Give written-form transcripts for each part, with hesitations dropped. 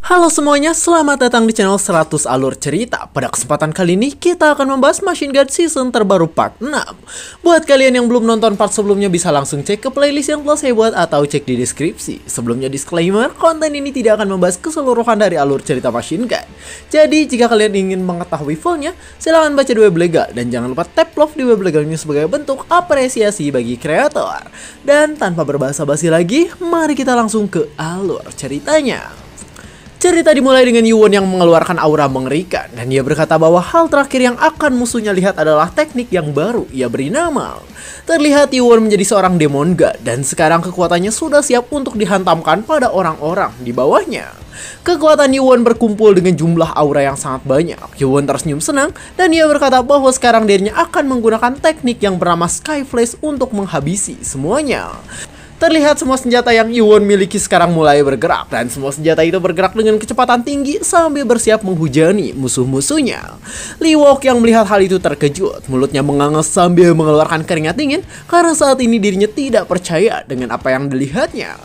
Halo semuanya, selamat datang di channel 100 Alur Cerita. Pada kesempatan kali ini, kita akan membahas Machine Guard Season terbaru part 6. Buat kalian yang belum nonton part sebelumnya, bisa langsung cek ke playlist yang telah saya buat atau cek di deskripsi. Sebelumnya disclaimer, konten ini tidak akan membahas keseluruhan dari alur cerita Machine Guard. Jadi, jika kalian ingin mengetahui fullnya, silahkan baca di web legal. Dan jangan lupa tap love di web legalnya sebagai bentuk apresiasi bagi kreator. Dan tanpa berbahasa basi lagi, mari kita langsung ke alur ceritanya. Cerita dimulai dengan Yuwon yang mengeluarkan aura mengerikan, dan dia berkata bahwa hal terakhir yang akan musuhnya lihat adalah teknik yang baru ia beri nama. Terlihat Yuwon menjadi seorang demon god, dan sekarang kekuatannya sudah siap untuk dihantamkan pada orang-orang di bawahnya. Kekuatan Yuwon berkumpul dengan jumlah aura yang sangat banyak. Yuwon tersenyum senang, dan ia berkata bahwa sekarang dirinya akan menggunakan teknik yang bernama Sky Flash untuk menghabisi semuanya. Terlihat semua senjata yang Yuwon miliki sekarang mulai bergerak, dan semua senjata itu bergerak dengan kecepatan tinggi sambil bersiap menghujani musuh-musuhnya. Lee Wok yang melihat hal itu terkejut, mulutnya menganga sambil mengeluarkan keringat dingin karena saat ini dirinya tidak percaya dengan apa yang dilihatnya.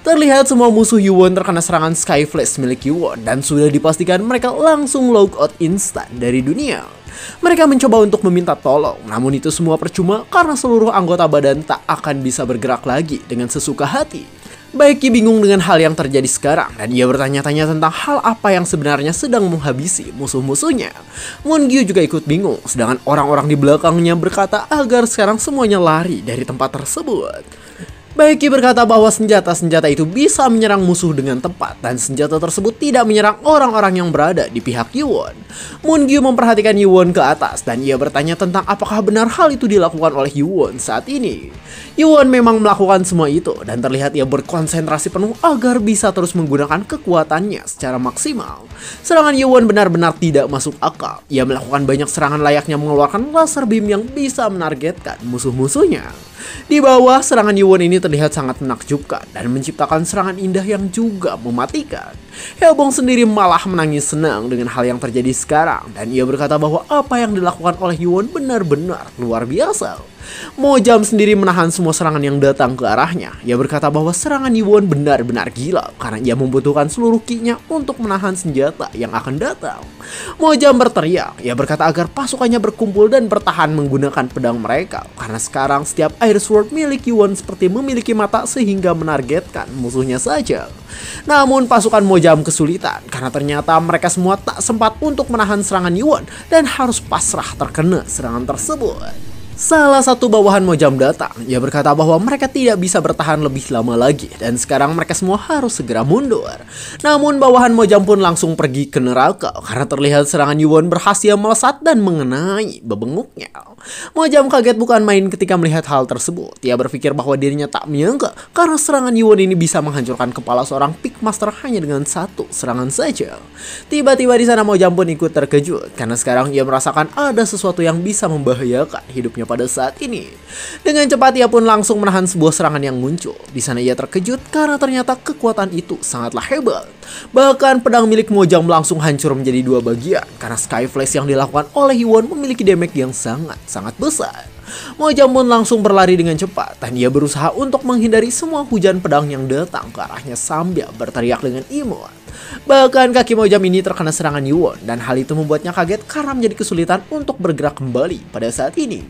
Terlihat semua musuh Yuwon terkena serangan Sky Flash milik Yuwon, dan sudah dipastikan mereka langsung logout instan dari dunia. Mereka mencoba untuk meminta tolong, namun itu semua percuma karena seluruh anggota badan tak akan bisa bergerak lagi dengan sesuka hati. Baeki bingung dengan hal yang terjadi sekarang, dan ia bertanya-tanya tentang hal apa yang sebenarnya sedang menghabisi musuh-musuhnya. Moon-gyu juga ikut bingung, sedangkan orang-orang di belakangnya berkata agar sekarang semuanya lari dari tempat tersebut. Baeki berkata bahwa senjata-senjata itu bisa menyerang musuh dengan tepat, dan senjata tersebut tidak menyerang orang-orang yang berada di pihak Yuwon. Moon-gyu memperhatikan Yuwon ke atas, dan ia bertanya tentang apakah benar hal itu dilakukan oleh Yuwon saat ini. Yuwon memang melakukan semua itu, dan terlihat ia berkonsentrasi penuh agar bisa terus menggunakan kekuatannya secara maksimal. Serangan Yuwon benar-benar tidak masuk akal. Ia melakukan banyak serangan layaknya mengeluarkan laser beam yang bisa menargetkan musuh-musuhnya. Di bawah, serangan Yuwon ini terlihat sangat menakjubkan dan menciptakan serangan indah yang juga mematikan. Hyebong sendiri malah menangis senang dengan hal yang terjadi sekarang, dan ia berkata bahwa apa yang dilakukan oleh Yuwon benar-benar luar biasa. Mojam sendiri menahan semua serangan yang datang ke arahnya. Ia berkata bahwa serangan Yuwon benar-benar gila karena ia membutuhkan seluruh ki-nya untuk menahan senjata yang akan datang. Mojam berteriak. Ia berkata agar pasukannya berkumpul dan bertahan menggunakan pedang mereka, karena sekarang setiap Air Sword milik Yuwon seperti memiliki mata sehingga menargetkan musuhnya saja. Namun pasukan Mojam kesulitan karena ternyata mereka semua tak sempat untuk menahan serangan Yuwon dan harus pasrah terkena serangan tersebut. Salah satu bawahan Mojam datang. Ia berkata bahwa mereka tidak bisa bertahan lebih lama lagi, dan sekarang mereka semua harus segera mundur. Namun bawahan Mojam pun langsung pergi ke neraka karena terlihat serangan Yuwon berhasil melesat dan mengenai bebenguknya. Mojam kaget bukan main ketika melihat hal tersebut. Ia berpikir bahwa dirinya tak menyangka karena serangan Yuwon ini bisa menghancurkan kepala seorang Pickmaster hanya dengan satu serangan saja. Tiba-tiba di sana Mojam pun ikut terkejut karena sekarang ia merasakan ada sesuatu yang bisa membahayakan hidupnya pada saat ini. Dengan cepat ia pun langsung menahan sebuah serangan yang muncul. Di sana ia terkejut karena ternyata kekuatan itu sangatlah hebat. Bahkan pedang milik Mojam langsung hancur menjadi dua bagian karena Sky Flash yang dilakukan oleh Yuwon memiliki damage yang sangat besar. Mojam pun langsung berlari dengan cepat, dan ia berusaha untuk menghindari semua hujan pedang yang datang ke arahnya sambil berteriak dengan imut. Bahkan kaki Mojam ini terkena serangan Yuwon, dan hal itu membuatnya kaget karena menjadi kesulitan untuk bergerak kembali pada saat ini.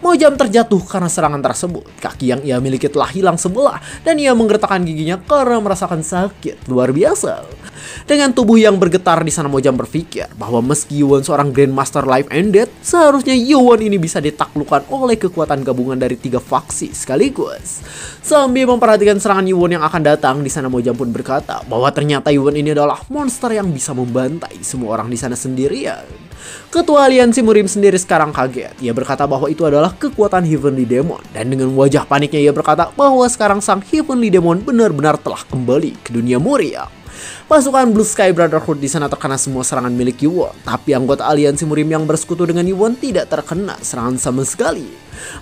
Mojam terjatuh karena serangan tersebut. Kaki yang ia miliki telah hilang sebelah, dan ia menggertakkan giginya karena merasakan sakit luar biasa. Dengan tubuh yang bergetar di sana, Mojam berpikir bahwa meski Yuwon seorang Grandmaster Life and Death, seharusnya Yuwon ini bisa ditaklukkan oleh kekuatan gabungan dari 3 faksi sekaligus. Sambil memperhatikan serangan Yuwon yang akan datang, di sana Mojam pun berkata bahwa ternyata Yuwon ini adalah monster yang bisa membantai semua orang di sana sendirian. Ketua aliansi Murim sendiri sekarang kaget. Ia berkata bahwa itu adalah kekuatan Heavenly Demon, dan dengan wajah paniknya ia berkata bahwa sekarang sang Heavenly Demon benar-benar telah kembali ke dunia Muria. Pasukan Blue Sky Brotherhood di sana terkena semua serangan milik Yuwon, tapi anggota aliansi Murim yang bersekutu dengan Yuwon tidak terkena serangan sama sekali.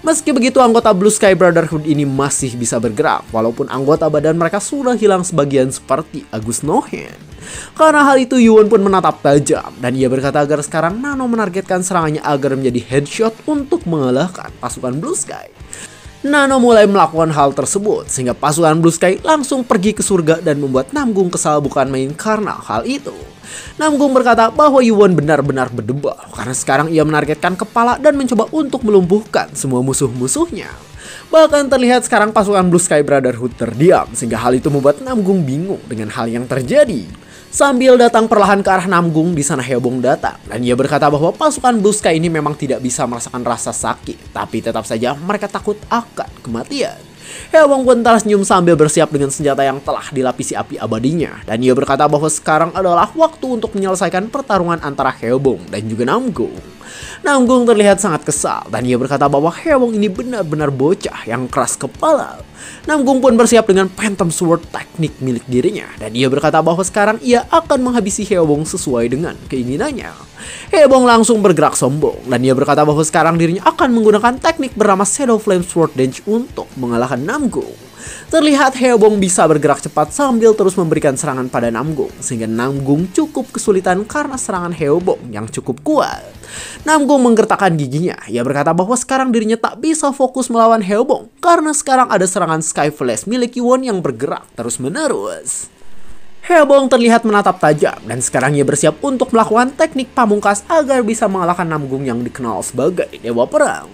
Meski begitu, anggota Blue Sky Brotherhood ini masih bisa bergerak, walaupun anggota badan mereka sudah hilang sebagian seperti Agus Nohen. Karena hal itu, Yuwon pun menatap tajam, dan ia berkata agar sekarang Nano menargetkan serangannya agar menjadi headshot untuk mengalahkan pasukan Blue Sky. Nano mulai melakukan hal tersebut sehingga pasukan Blue Sky langsung pergi ke surga dan membuat Namgung kesal bukan main karena hal itu. Namgung berkata bahwa Yuwon benar-benar berdebah karena sekarang ia menargetkan kepala dan mencoba untuk melumpuhkan semua musuh-musuhnya. Bahkan terlihat sekarang pasukan Blue Sky Brotherhood terdiam sehingga hal itu membuat Namgung bingung dengan hal yang terjadi. Sambil datang perlahan ke arah Namgung, di sana Haobong datang dan ia berkata bahwa pasukan Blue Sky ini memang tidak bisa merasakan rasa sakit, tapi tetap saja mereka takut akan kematian. Haobong pun tersenyum sambil bersiap dengan senjata yang telah dilapisi api abadinya dan ia berkata bahwa sekarang adalah waktu untuk menyelesaikan pertarungan antara Haobong dan juga Namgung. Namgung terlihat sangat kesal dan ia berkata bahwa Haobong ini benar-benar bocah yang keras kepala. Namgung pun bersiap dengan Phantom Sword teknik milik dirinya dan ia berkata bahwa sekarang ia akan menghabisi Haobong sesuai dengan keinginannya. Haobong langsung bergerak sombong dan ia berkata bahwa sekarang dirinya akan menggunakan teknik bernama Shadow Flame Sword Dance untuk mengalahkan Namgung. Terlihat Haobong bisa bergerak cepat sambil terus memberikan serangan pada Namgung sehingga Namgung cukup kesulitan karena serangan Haobong yang cukup kuat. Namgung menggertakkan giginya. Ia berkata bahwa sekarang dirinya tak bisa fokus melawan Haobong karena sekarang ada serangan Sky Flash milik Yuwon yang bergerak terus-menerus. Haobong terlihat menatap tajam dan sekarang ia bersiap untuk melakukan teknik pamungkas agar bisa mengalahkan Namgung yang dikenal sebagai Dewa Perang.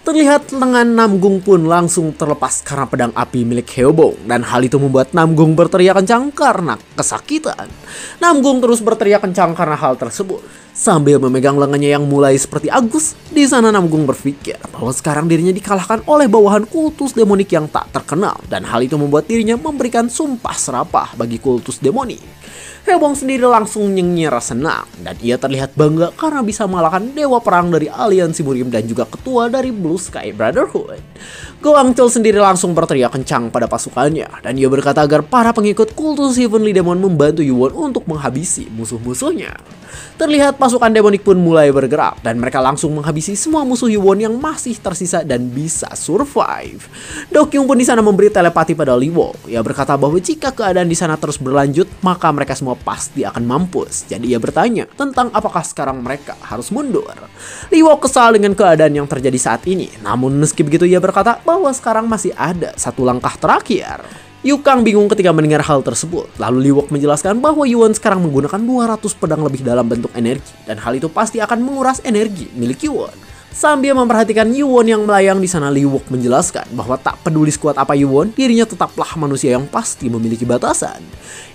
Terlihat lengan Namgung pun langsung terlepas karena pedang api milik Haobong dan hal itu membuat Namgung berteriak kencang karena kesakitan. Namgung terus berteriak kencang karena hal tersebut. Sambil memegang lengannya yang mulai seperti Agus, di sana Namgung berpikir bahwa sekarang dirinya dikalahkan oleh bawahan kultus demonik yang tak terkenal dan hal itu membuat dirinya memberikan sumpah serapah bagi kultus demonik. Haobong sendiri langsung nyengir senang dan ia terlihat bangga karena bisa mengalahkan dewa perang dari aliansi Murim dan juga ketua dari Blue Sky Brotherhood. Go Angchul sendiri langsung berteriak kencang pada pasukannya dan ia berkata agar para pengikut kultus Heavenly Demon membantu Yuwon untuk menghabisi musuh-musuhnya. Terlihat pasukan demonik pun mulai bergerak dan mereka langsung menghabisi semua musuh Yuwon yang masih tersisa dan bisa survive. Dokyung pun di sana memberi telepati pada Liwok. Ia berkata bahwa jika keadaan di sana terus berlanjut, maka mereka semua pasti akan mampus. Jadi ia bertanya tentang apakah sekarang mereka harus mundur. Liwok kesal dengan keadaan yang terjadi saat ini. Namun meski begitu ia berkata bahwa sekarang masih ada satu langkah terakhir. Yukang bingung ketika mendengar hal tersebut. Lalu Liwok menjelaskan bahwa Yuwon sekarang menggunakan 200 pedang lebih dalam bentuk energi dan hal itu pasti akan menguras energi milik Yuwon. Sambil memperhatikan Yuwon yang melayang di sana, Liwok menjelaskan bahwa tak peduli sekuat apa Yuwon, dirinya tetaplah manusia yang pasti memiliki batasan.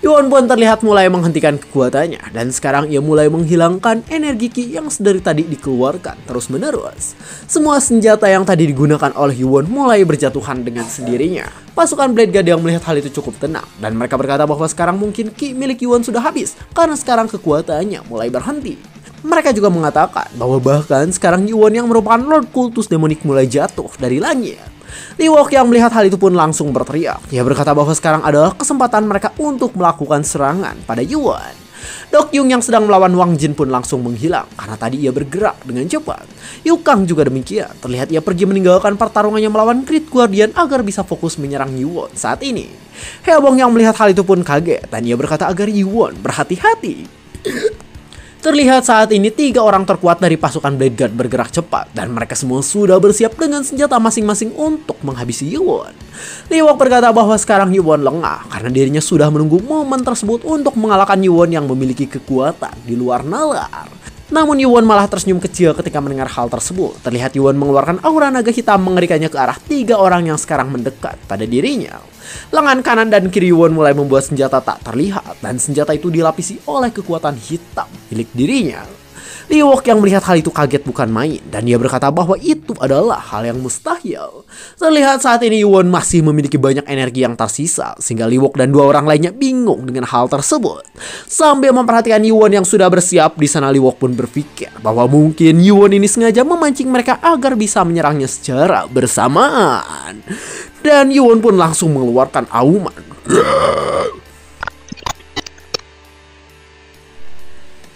Yuwon pun terlihat mulai menghentikan kekuatannya dan sekarang ia mulai menghilangkan energi ki yang sedari tadi dikeluarkan terus-menerus. Semua senjata yang tadi digunakan oleh Yuwon mulai berjatuhan dengan sendirinya. Pasukan Blade God yang melihat hal itu cukup tenang dan mereka berkata bahwa sekarang mungkin ki milik Yuwon sudah habis karena sekarang kekuatannya mulai berhenti. Mereka juga mengatakan bahwa bahkan sekarang Yuwon yang merupakan Lord Kultus Demonik mulai jatuh dari langit. Liwok yang melihat hal itu pun langsung berteriak. Ia berkata bahwa sekarang adalah kesempatan mereka untuk melakukan serangan pada Yuwon. Dokyung yang sedang melawan Wang Jin pun langsung menghilang karena tadi ia bergerak dengan cepat. Yukang juga demikian. Terlihat ia pergi meninggalkan pertarungannya melawan Great Guardian agar bisa fokus menyerang Yuwon saat ini. Haobong yang melihat hal itu pun kaget dan ia berkata agar Yuwon berhati-hati. Terlihat saat ini 3 orang terkuat dari pasukan Blade God bergerak cepat dan mereka semua sudah bersiap dengan senjata masing-masing untuk menghabisi Yuwon. Liwok berkata bahwa sekarang Yuwon lengah karena dirinya sudah menunggu momen tersebut untuk mengalahkan Yuwon yang memiliki kekuatan di luar nalar. Namun Yuwon malah tersenyum kecil ketika mendengar hal tersebut. Terlihat Yuwon mengeluarkan aura naga hitam mengerikannya ke arah 3 orang yang sekarang mendekat pada dirinya. Lengan kanan dan kiri Yuwon mulai membuat senjata tak terlihat dan senjata itu dilapisi oleh kekuatan hitam milik dirinya. Liwok yang melihat hal itu kaget bukan main dan dia berkata bahwa itu adalah hal yang mustahil. Terlihat saat ini Yuwon masih memiliki banyak energi yang tersisa sehingga Liwok dan 2 orang lainnya bingung dengan hal tersebut. Sambil memperhatikan Yuwon yang sudah bersiap, di sana Liwok pun berpikir bahwa mungkin Yuwon ini sengaja memancing mereka agar bisa menyerangnya secara bersamaan. Dan Yuwon pun langsung mengeluarkan auman.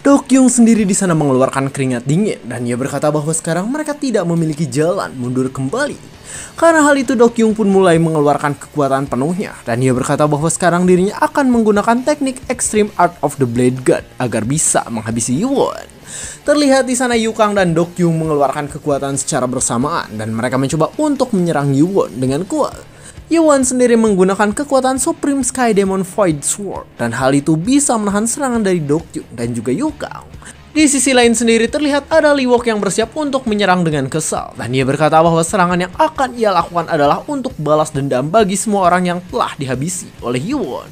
Dokyung sendiri di sana mengeluarkan keringat dingin dan ia berkata bahwa sekarang mereka tidak memiliki jalan mundur kembali. Karena hal itu Dokyung pun mulai mengeluarkan kekuatan penuhnya dan ia berkata bahwa sekarang dirinya akan menggunakan teknik Extreme Art of the Blade God agar bisa menghabisi Yuwon. Terlihat di sana Yukang dan Dokyung mengeluarkan kekuatan secara bersamaan dan mereka mencoba untuk menyerang Yuwon dengan kuat. Yuwon sendiri menggunakan kekuatan Supreme Sky Demon Void Sword dan hal itu bisa menahan serangan dari Dokyung dan juga Yukang. Di sisi lain sendiri terlihat ada Liwok yang bersiap untuk menyerang dengan kesal dan ia berkata bahwa serangan yang akan ia lakukan adalah untuk balas dendam bagi semua orang yang telah dihabisi oleh Yuwon.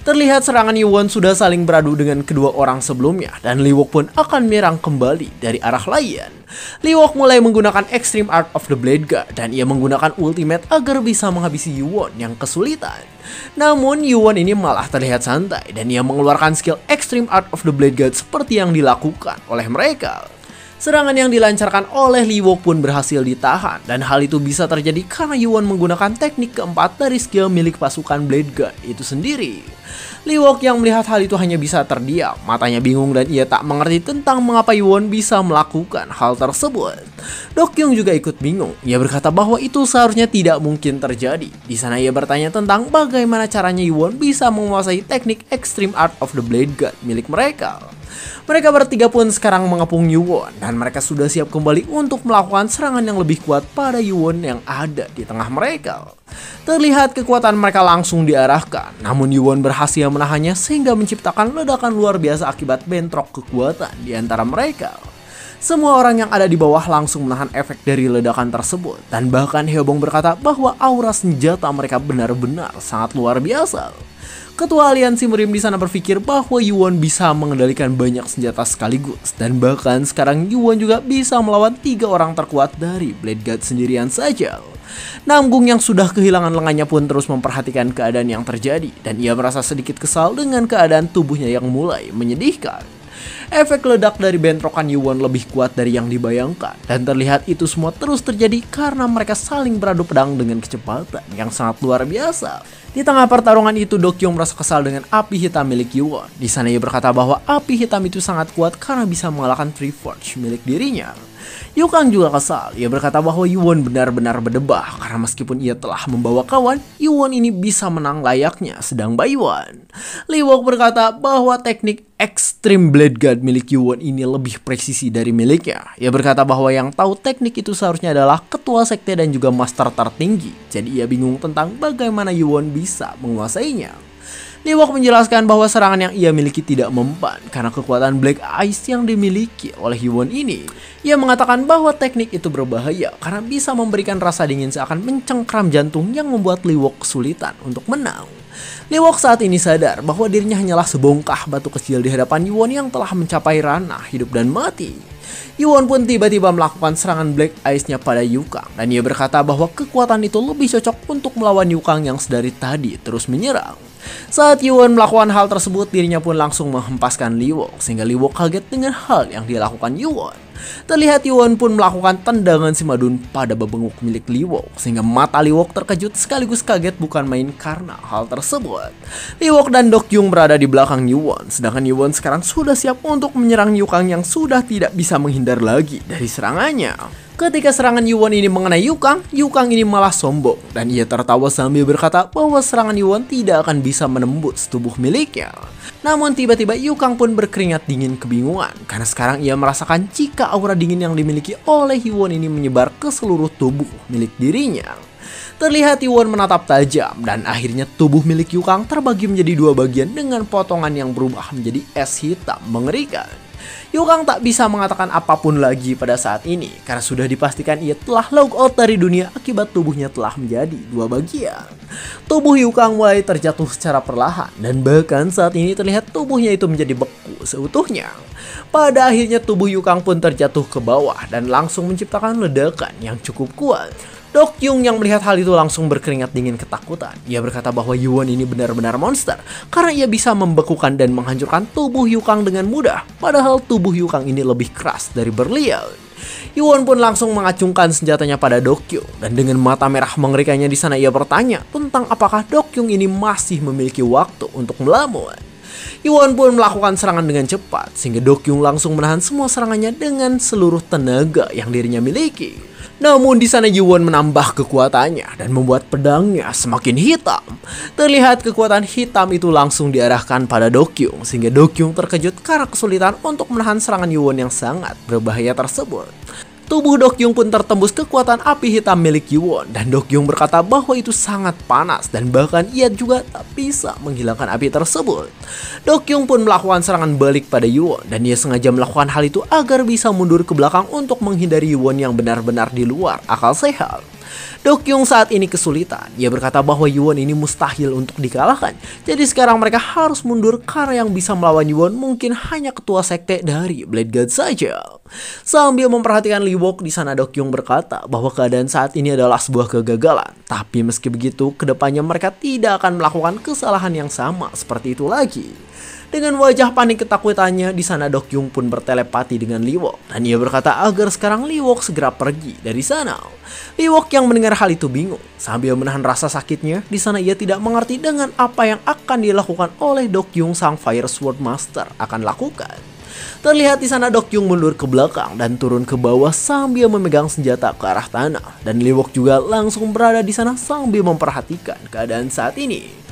Terlihat serangan Yuwon sudah saling beradu dengan kedua orang sebelumnya dan Liwok pun akan menyerang kembali dari arah lain. Liwok mulai menggunakan Extreme Art of the Blade God dan ia menggunakan ultimate agar bisa menghabisi Yuwon yang kesulitan. Namun Yuwon ini malah terlihat santai dan ia mengeluarkan skill Extreme Art of the Blade God seperti yang dilakukan oleh mereka. Serangan yang dilancarkan oleh Liwok pun berhasil ditahan dan hal itu bisa terjadi karena Yuwon menggunakan teknik keempat dari skill milik pasukan Blade God itu sendiri. Liwok yang melihat hal itu hanya bisa terdiam, matanya bingung dan ia tak mengerti tentang mengapa Yuwon bisa melakukan hal tersebut. Dokyung juga ikut bingung, ia berkata bahwa itu seharusnya tidak mungkin terjadi. Di sana ia bertanya tentang bagaimana caranya Yuwon bisa menguasai teknik Extreme Art of the Blade God milik mereka. Mereka bertiga pun sekarang mengepung Yuwon dan mereka sudah siap kembali untuk melakukan serangan yang lebih kuat pada Yuwon yang ada di tengah mereka. Terlihat kekuatan mereka langsung diarahkan, namun Yuwon berhasil menahannya sehingga menciptakan ledakan luar biasa akibat bentrok kekuatan di antara mereka. Semua orang yang ada di bawah langsung menahan efek dari ledakan tersebut dan bahkan Hyobong berkata bahwa aura senjata mereka benar-benar sangat luar biasa. Ketua aliansi Murim di sana berpikir bahwa Yuwon bisa mengendalikan banyak senjata sekaligus dan bahkan sekarang Yuwon juga bisa melawan 3 orang terkuat dari Blade God sendirian saja. Namgung yang sudah kehilangan lengannya pun terus memperhatikan keadaan yang terjadi dan ia merasa sedikit kesal dengan keadaan tubuhnya yang mulai menyedihkan. Efek ledak dari bentrokan Yuwon lebih kuat dari yang dibayangkan dan terlihat itu semua terus terjadi karena mereka saling beradu pedang dengan kecepatan yang sangat luar biasa. Di tengah pertarungan itu Dokyung merasa kesal dengan api hitam milik Yuwon. Di sana ia berkata bahwa api hitam itu sangat kuat karena bisa mengalahkan Three Forge milik dirinya. Yukang juga kesal, ia berkata bahwa Yuwon benar-benar berdebah karena meskipun ia telah membawa kawan, Yuwon ini bisa menang layaknya sedang Baiwan. Liwok berkata bahwa teknik Extreme Blade God milik Yuwon ini lebih presisi dari miliknya. Ia berkata bahwa yang tahu teknik itu seharusnya adalah ketua sekte dan juga master tertinggi, jadi ia bingung tentang bagaimana Yuwon bisa menguasainya. Liwok menjelaskan bahwa serangan yang ia miliki tidak mempan karena kekuatan Black Ice yang dimiliki oleh Yuwon ini. Ia mengatakan bahwa teknik itu berbahaya karena bisa memberikan rasa dingin seakan mencengkram jantung yang membuat Liwok kesulitan untuk menang. Liwok saat ini sadar bahwa dirinya hanyalah sebongkah batu kecil di hadapan Yuwon yang telah mencapai ranah hidup dan mati. Yuwon pun tiba-tiba melakukan serangan Black Ice-nya pada Yukang dan ia berkata bahwa kekuatan itu lebih cocok untuk melawan Yukang yang sedari tadi terus menyerang. Saat Yuwon melakukan hal tersebut, dirinya pun langsung menghempaskan Liwok sehingga Liwok kaget dengan hal yang dilakukan Yuwon. Terlihat Yuwon pun melakukan tendangan Simadun pada bebenguk milik Liwok sehingga mata Liwok terkejut sekaligus kaget bukan main karena hal tersebut. Liwok dan Dokyung berada di belakang Yuwon, sedangkan Yuwon sekarang sudah siap untuk menyerang Yukang yang sudah tidak bisa menghindar lagi dari serangannya. Ketika serangan Yuwon ini mengenai Yukang, Yukang ini malah sombong dan ia tertawa sambil berkata bahwa serangan Yuwon tidak akan bisa menembus tubuh miliknya. Namun tiba-tiba Yukang pun berkeringat dingin kebingungan karena sekarang ia merasakan jika aura dingin yang dimiliki oleh Yuwon ini menyebar ke seluruh tubuh milik dirinya. Terlihat Yuwon menatap tajam dan akhirnya tubuh milik Yukang terbagi menjadi 2 bagian dengan potongan yang berubah menjadi es hitam mengerikan. Yukang tak bisa mengatakan apapun lagi pada saat ini karena sudah dipastikan ia telah log out dari dunia akibat tubuhnya telah menjadi 2 bagian. Tubuh Yukang mulai terjatuh secara perlahan dan bahkan saat ini terlihat tubuhnya itu menjadi beku seutuhnya. Pada akhirnya tubuh Yukang pun terjatuh ke bawah dan langsung menciptakan ledakan yang cukup kuat. Dokyung yang melihat hal itu langsung berkeringat dingin ketakutan. Ia berkata bahwa Yuwon ini benar-benar monster karena ia bisa membekukan dan menghancurkan tubuh Yukang dengan mudah. Padahal tubuh Yukang ini lebih keras dari berlian. Yuwon pun langsung mengacungkan senjatanya pada Dokyung dan dengan mata merah mengerikannya di sana ia bertanya tentang apakah Dokyung ini masih memiliki waktu untuk melawan. Yuwon pun melakukan serangan dengan cepat sehingga Dokyung langsung menahan semua serangannya dengan seluruh tenaga yang dirinya miliki. Namun di sana Yuwon menambah kekuatannya dan membuat pedangnya semakin hitam. Terlihat kekuatan hitam itu langsung diarahkan pada Dokyung, sehingga Dokyung terkejut karena kesulitan untuk menahan serangan Yuwon yang sangat berbahaya tersebut. Tubuh Dokyung pun tertembus kekuatan api hitam milik Yuwon, dan Dokyung berkata bahwa itu sangat panas dan bahkan ia juga tak bisa menghilangkan api tersebut. Dokyung pun melakukan serangan balik pada Yuwon, dan ia sengaja melakukan hal itu agar bisa mundur ke belakang untuk menghindari Yuwon yang benar-benar di luar akal sehat. Dokyung saat ini kesulitan. Ia berkata bahwa Yuwon ini mustahil untuk dikalahkan. Jadi sekarang mereka harus mundur karena yang bisa melawan Yuwon mungkin hanya ketua sekte dari Blade God saja. Sambil memperhatikan Liwok, di sana Dokyung berkata bahwa keadaan saat ini adalah sebuah kegagalan. Tapi meski begitu, kedepannya mereka tidak akan melakukan kesalahan yang sama seperti itu lagi. Dengan wajah panik ketakutannya, di sana Dokyung pun bertelepati dengan Liwok, dan ia berkata agar sekarang Liwok segera pergi dari sana. Liwok yang mendengar hal itu bingung. Sambil menahan rasa sakitnya, di sana ia tidak mengerti dengan apa yang akan dilakukan oleh Dokyung sang Fire Sword Master akan lakukan. Terlihat di sana Dokyung mundur ke belakang dan turun ke bawah sambil memegang senjata ke arah tanah, dan Liwok juga langsung berada di sana sambil memperhatikan keadaan saat ini.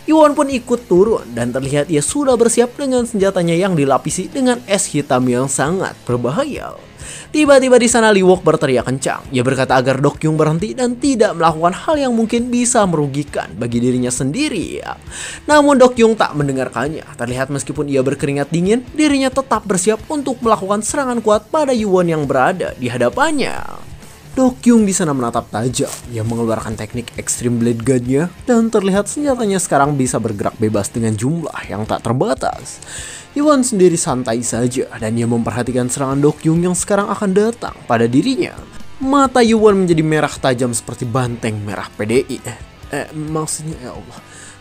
Yuwon pun ikut turun dan terlihat ia sudah bersiap dengan senjatanya yang dilapisi dengan es hitam yang sangat berbahaya. Tiba-tiba di sana Liwok berteriak kencang. Ia berkata agar Dokyung berhenti dan tidak melakukan hal yang mungkin bisa merugikan bagi dirinya sendiri. Namun Dokyung tak mendengarkannya. Terlihat meskipun ia berkeringat dingin, dirinya tetap bersiap untuk melakukan serangan kuat pada Yuwon yang berada di hadapannya. Dokyung di sana menatap tajam. Ia mengeluarkan teknik Extreme Blade God-nya dan terlihat senjatanya sekarang bisa bergerak bebas dengan jumlah yang tak terbatas. Yuwon sendiri santai saja dan ia memperhatikan serangan Dokyung yang sekarang akan datang pada dirinya. Mata Yuwon menjadi merah tajam seperti banteng merah PDI. Maksudnya ya Allah.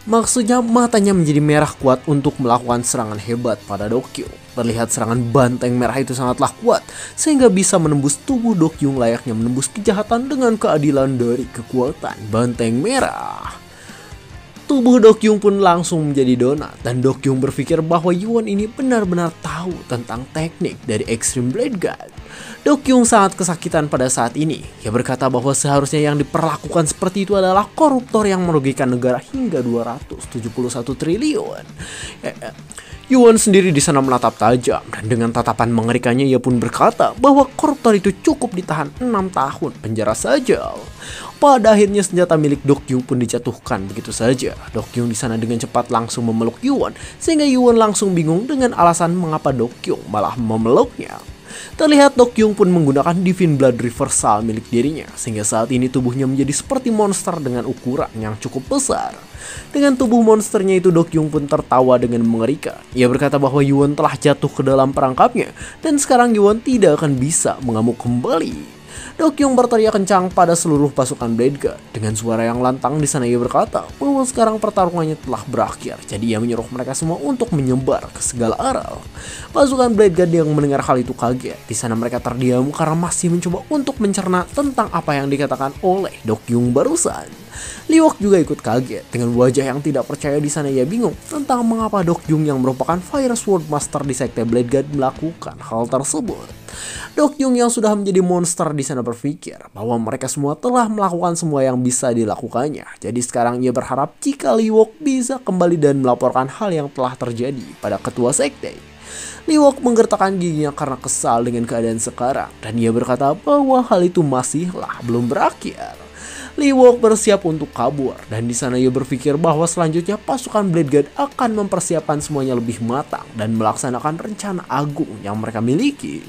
Maksudnya matanya menjadi merah kuat untuk melakukan serangan hebat pada Dokyung. Terlihat serangan banteng merah itu sangatlah kuat, sehingga bisa menembus tubuh Dokyung layaknya menembus kejahatan dengan keadilan dari kekuatan banteng merah. Tubuh Dokyung pun langsung menjadi donat, dan Dokyung berpikir bahwa Yuwon ini benar-benar tahu tentang teknik dari Extreme Blade God. Dokyung sangat kesakitan pada saat ini. Ia berkata bahwa seharusnya yang diperlakukan seperti itu adalah koruptor yang merugikan negara hingga 271 triliun. Yuwon sendiri di sana menatap tajam, dan dengan tatapan mengerikannya ia pun berkata bahwa koruptor itu cukup ditahan 6 tahun penjara saja. Pada akhirnya senjata milik Dokyung pun dijatuhkan begitu saja. Dokyung di sana dengan cepat langsung memeluk Yuwon, sehingga Yuwon langsung bingung dengan alasan mengapa Dokyung malah memeluknya. Terlihat Dokyung pun menggunakan Divine Blood Reversal milik dirinya, sehingga saat ini tubuhnya menjadi seperti monster dengan ukuran yang cukup besar. Dengan tubuh monsternya itu, Dokyung pun tertawa dengan mengerikan. Ia berkata bahwa Yuwon telah jatuh ke dalam perangkapnya, dan sekarang Yuwon tidak akan bisa mengamuk kembali. Dokyung berteriak kencang pada seluruh pasukan Blade God. Dengan suara yang lantang di sana ia berkata bahwa sekarang pertarungannya telah berakhir. Jadi ia menyuruh mereka semua untuk menyebar ke segala arah. Pasukan Blade God yang mendengar hal itu kaget. Di sana mereka terdiam karena masih mencoba untuk mencerna tentang apa yang dikatakan oleh Dokyung barusan. Liwok juga ikut kaget. Dengan wajah yang tidak percaya, di sana ia bingung tentang mengapa Dokyung yang merupakan Fire Sword Master di sekte Blade God melakukan hal tersebut. Dokyung yang sudah menjadi monster di sana berpikir bahwa mereka semua telah melakukan semua yang bisa dilakukannya. Jadi sekarang ia berharap jika Liwok bisa kembali dan melaporkan hal yang telah terjadi pada ketua sekte. Liwok menggertakkan giginya karena kesal dengan keadaan sekarang, dan ia berkata bahwa hal itu masihlah belum berakhir. Liwok bersiap untuk kabur, dan di sana ia berpikir bahwa selanjutnya pasukan Blade God akan mempersiapkan semuanya lebih matang dan melaksanakan rencana agung yang mereka miliki.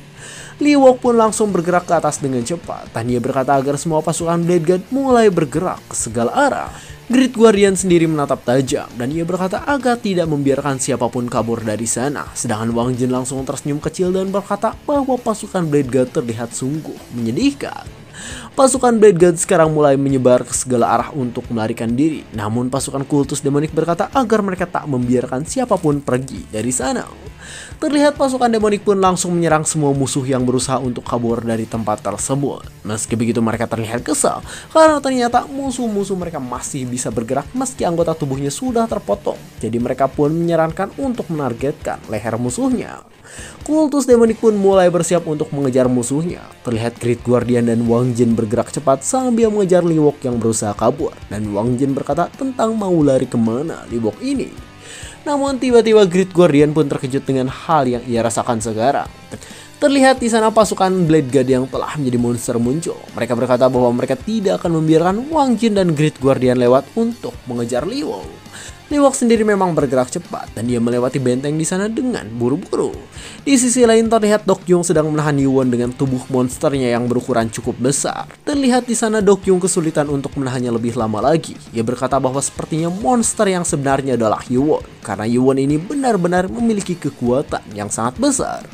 Liwok pun langsung bergerak ke atas dengan cepat, dan ia berkata agar semua pasukan Blade God mulai bergerak ke segala arah. Great Guardian sendiri menatap tajam, dan ia berkata agar tidak membiarkan siapapun kabur dari sana. Sedangkan Wang Jin langsung tersenyum kecil dan berkata bahwa pasukan Blade God terlihat sungguh menyedihkan. Pasukan Blade God sekarang mulai menyebar ke segala arah untuk melarikan diri. Namun pasukan kultus demonik berkata agar mereka tak membiarkan siapapun pergi dari sana. Terlihat pasukan demonik pun langsung menyerang semua musuh yang berusaha untuk kabur dari tempat tersebut. Meski begitu mereka terlihat kesal karena ternyata musuh-musuh mereka masih bisa bergerak meski anggota tubuhnya sudah terpotong. Jadi mereka pun menyarankan untuk menargetkan leher musuhnya. Kultus demonik pun mulai bersiap untuk mengejar musuhnya. Terlihat Great Guardian dan Wang Jin bergerak cepat sambil mengejar Liwok yang berusaha kabur. Dan Wang Jin berkata tentang mau lari kemana Liwok ini. Namun tiba-tiba Great Guardian pun terkejut dengan hal yang ia rasakan sekarang. Terlihat di sana pasukan Blade God yang telah menjadi monster muncul. Mereka berkata bahwa mereka tidak akan membiarkan Wang Jin dan Great Guardian lewat untuk mengejar Liwok. Liwok sendiri memang bergerak cepat dan dia melewati benteng di sana dengan buru-buru. Di sisi lain terlihat Dok Yung sedang menahan Yuwon dengan tubuh monsternya yang berukuran cukup besar. Terlihat di sana Dok Yung kesulitan untuk menahannya lebih lama lagi. Ia berkata bahwa sepertinya monster yang sebenarnya adalah Yuwon karena Yuwon ini benar-benar memiliki kekuatan yang sangat besar.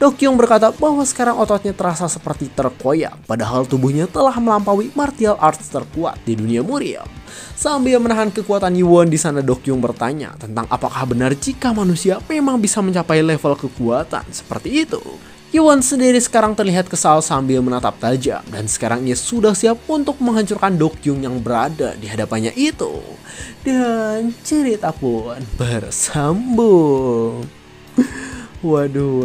Dok Yung berkata bahwa sekarang ototnya terasa seperti terkoyak, padahal tubuhnya telah melampaui martial arts terkuat di dunia Muriel. Sambil menahan kekuatan Yuwon di sana, Dok Yung bertanya tentang apakah benar jika manusia memang bisa mencapai level kekuatan seperti itu. Yuwon sendiri sekarang terlihat kesal sambil menatap tajam dan sekarang ia sudah siap untuk menghancurkan Dok Yung yang berada di hadapannya itu. Dan cerita pun bersambung. Waduh.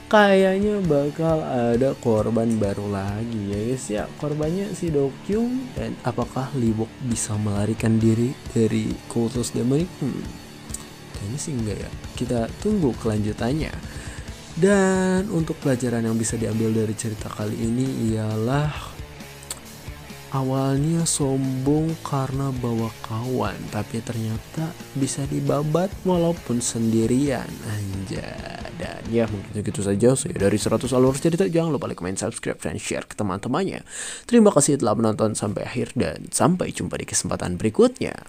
Kayaknya bakal ada korban baru lagi ya guys ya. Korbannya si Dok Yung. Dan apakah Liwok bisa melarikan diri dari kultus demonik? Kayaknya sih enggak ya. Kita tunggu kelanjutannya. Dan untuk pelajaran yang bisa diambil dari cerita kali ini ialah awalnya sombong karena bawa kawan, tapi ternyata bisa dibabat walaupun sendirian. Anjay. Dan ya mungkin segitu saja. Saya dari 100 alur cerita. Jangan lupa like, comment, subscribe, dan share ke teman-temannya. Terima kasih telah menonton sampai akhir dan sampai jumpa di kesempatan berikutnya.